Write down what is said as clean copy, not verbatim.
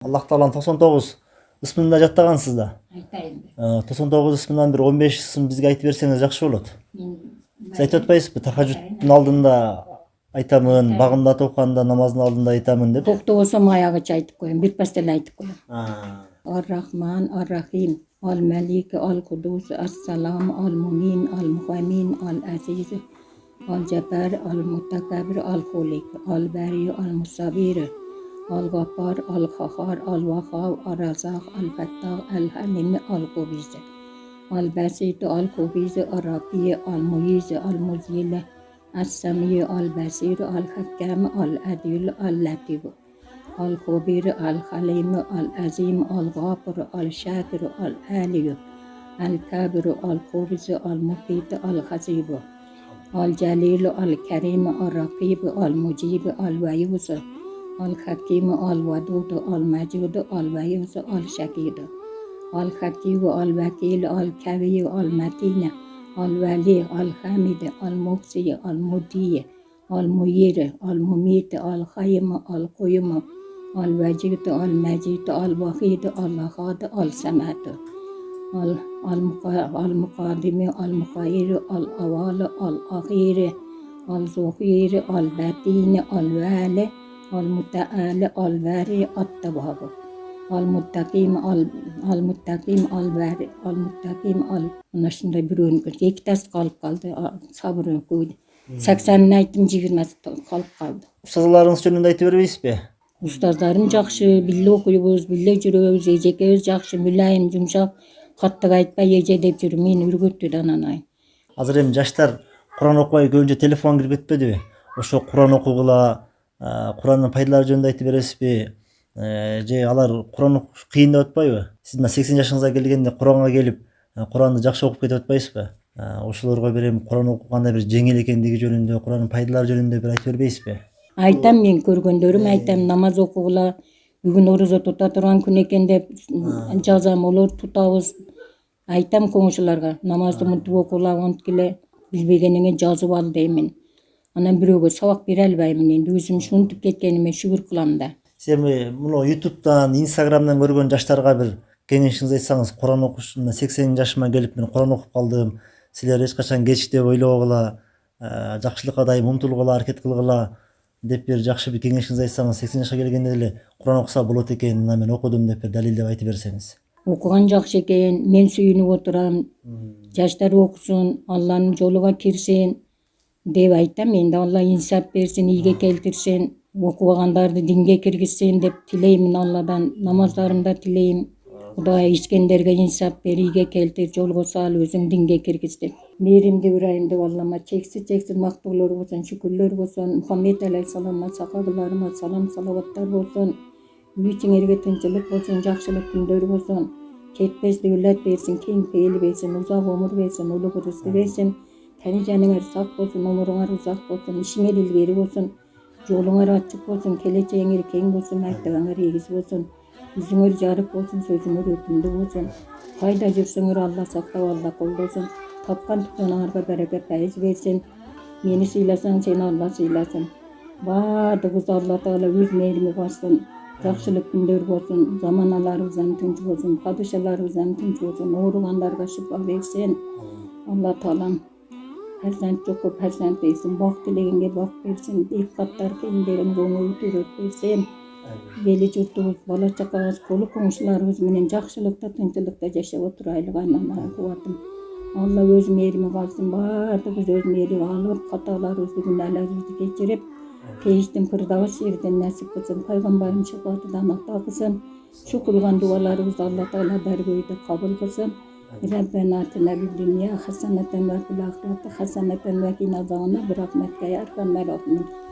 Allah Taala'nın 99 ismini de jattagansız da. Айтайын. 99 isminden bir 15 isim bizge aytıp berseniz jakşı bolot. Siz aytıp atpaysızbı? Tahajjudтун алдында айтамын, багымда окуганда, намаздын алдында айтамын деп. Токто болсом аягыча айтып коем, бир пас деле айтып коем. Ар-Рахман, Ар-Рахим, Ал-Малик, Ал-Кудус, Ас-Салам, Ал-Мумин, Al-Muhaymin, Al-Aziz, Al-Jabbar, Al-Mutakabbir, Al-Khaliq, Al-Bari, Al-Musawwir, Al-Ghaffar, Al-Qahhar, Al-Wahhab, Ar-Razzaq, Al-Fattah, Al-Halim, Al-Qabiz, Al-Basit, Al-Qabiz, Ar-Rafi, Al-Muiz, Al-Muzil, As-Sami, Al-Basir, Al-Hakam, Al-Adil, Al-Latif, Al-Khabir, Al-Halim, Al-Azim, Al-Ghafir, Al-Shakir, Al-Ali, Al-Kabir, Al-Qabiz, Al-Muqit, Al-Hasib, Al-Jalil, Al-Karim, Al-Raqib, Al-Mujib, Al-Wayus, Al-Hakim, Al-Wadud, Al-Majid, Al-Wayus, Al-Shakid, Al-Hakim, Al-Wakil, Al-Kawi, Al-Matin, Al-Wali, Al-Hamid, Al-Muqsi, Al-Mudi, Al-Muyir, Al-Mumit, Al-Qayyim, Al-Qayyum, Al-Wajid, Al-Majid, Al-Wahid, Al-Ahad, Al-Samad, Al-Muqadim, Al-Muqayyir, Al-Awal, Al-Akhir, Al-Zuhir, Al-Batin, Al-Wali, Al-Muta'al, Al-Bari, At-Tawwab, Al-Muttaqim, Al-Muttaqim, Al-Bari, Al-Muttaqim, Ana şunda bir önkü. İki tas kalıp kaldı. Sabır önküydü. 80'ini ayttım, 20'si kalıp kaldı. Ustazalarınız jönүндө aytıp berbeysizби? Ustazlarım jakşı, bille okuyubuz, bille жүрөбүz, ejekebиz jakşı, mülayim, jumşak, kattık aytpay eje dep жүрүp meni үрgөттү ананай. Азыр эми жаштар Кур'ан окубай көбүнчө телефон кирип кетпедиби? Ошо Кур'ан окугула, Кур'андын пайдалары жөнүндө айтып бересизби? Же алар Кур'ан окуш кыйын деп атпайбы? Сиз мына 80 жашыңызга келгенде Кур'анга келип, Кур'анды жакшы окуп кетип атпайсызбы? Ошолорго бир эми Кур'ан окуганда бир жеңил экендиги жөнүндө, Кур'андын пайдалары жөнүндө бир айтып бербейсизби? Айтам мен көргөндөрүм, айтам намаз окугула, бүгүн орозо тута турган күн экен деп жазам, олор тутабыз. Айтам коңшуларга, намазды унутуп окугула, онткиле билбегениңе жазып ал деймин. Анан бирөөгө сабак бере албаймын энди, өзүм ушинтип кеткениме шүгүр кылам да. Сиз эми муну YouTube'дан, Instagram'дан көргөн жаштарга бир кеңешиңизди айтсаңыз, Кур'ан окуш, 80 жашыма келип мен Кур'ан окуп калдым. Силер эч качан кеч деп ойлобогула, жакшылыкка дайым умтулгула, аракет кылгыла деп бир жакшы бир кеңешиңизди айтсаңыз, 80 жашка келгенде деле Кур'ан окуса болот экен, мына мен окудум деп бир далилдеп айтып берсеңиз. Окуган жакшы экен, мен сүйүнүп отурам. Жаштар окусун, Алланын жолуга кирсин деп айтам. Энди Алла инсап берсин, ийге келтирсин, окубагандарды динге киргизсин деп тилеймин Алладан. Намаздарымда тилейм. Кудай ичкендерге инсап бер, ийге келтир, жолго сал, өзүң динге киргиз деп. Мээримди урайым деп Аллама чексиз мактоолор болсун, шүкүрлөр болсун, Мухаммед алейхиссаламга, сахабаларыма салам салаваттар болсун. Үй-чиңерге тынчылык болсун, жакшылык күндөр болсун. Кетпес дөөлөт берсин, кең пейил берсин, узак өмүр берсин, улуу рызкы берсин. Тани жаныңар сак болсун, өмүрүңөр узак болсун, ишиңер илгери болсун, жолуңар ачык болсун, келечегиңер кең болсун, мактабаңар эгиз болсун. Yüzüңөр жарык болсун, сөзүңөр өтүмдүү болсун. Кайда жүрсөңөр Алла сактап, Алла колдосун. Тапкан тутканыңарга береке пайыз берсин. Мени сыйласаң, сени Алла сыйласын. Баардыгыбызды Алла Таала өз мээрими бассын. Жакшылык күндөр болсун, заманаларыбыздан тынч болсун, падышаларыбыздан тынч болсун, ооругандарга шифа берсин. Алла Таалам перзент жокко перзент берсин, бак тилегенге бак берсин, диккаттар кеңдерин көңүл түрөт берсин. Ели журтубуз, бала чакабыз, колу коңшуларыбыз менен жакшылыкта, тынчылыкта жашап отурайлы анан кубатым. Алла өз мээрими калсын, баардыгыбыз өз мээрин алып, каталарыбызды, күнәларыбызды кечирип, Кейиштин Фирдавс жерден насип кылсын, пайгамбарым шафаатынан ата кылсын. Şu kılgan dualarımızda Allah Teala dergâhında kabul kılsın. Rabbena atina fid dunya haseneten ve fil ahireti haseneten ve qina azaban nar bi rahmetike ya erhamer rahimin.